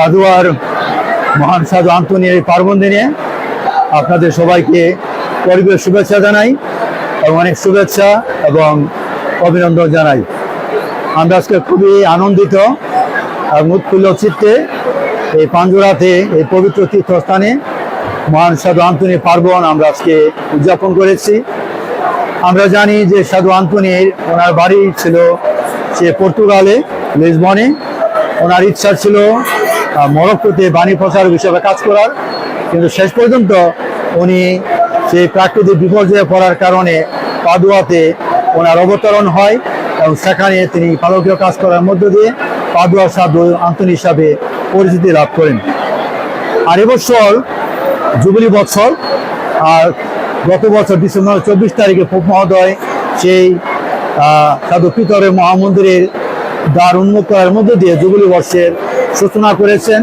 পাদুয়ার মহান সাধু আন্তোনির পার্বণ দিনে আপনাদের সবাইকে পরিবেশ শুভেচ্ছা জানাই এবং অনেক শুভেচ্ছা এবং অভিনন্দন জানাই। আমরা আজকে খুবই আনন্দিত এবং উৎফুল্ল চিত্তে এই পাঞ্জুরাতে এই পবিত্র তীর্থস্থানে মহান সাধু আন্তোনির পার্বণ আমরা আজকে উদযাপন করেছি। আমরা জানি যে সাধু আন্তোনির ওনার বাড়ি ছিল সে পর্তুগালে, লিসবনে। ওনার ইচ্ছা ছিল মরক্কোতে বাণী প্রচারক হিসেবে কাজ করার, কিন্তু শেষ পর্যন্ত উনি সেই প্রাকৃতিক বিপর্যয়ে পড়ার কারণে পাদুয়াতে ওনার অবতরণ হয় এবং সেখানে তিনি পালকীয় কাজ করার মধ্য দিয়ে পাদুয়ার সাধু আন্তোনি হিসাবে পরিচিতি লাভ করেন। আর এবছর জুবিলি বছর, আর গত বছর ডিসেম্বর 24 তারিখে পোপ মহোদয় সেই সাধু পিতরের মহামন্দিরের দ্বার উন্মুক্ত করার মধ্য দিয়ে জুবিলি বর্ষের সূচনা করেছেন।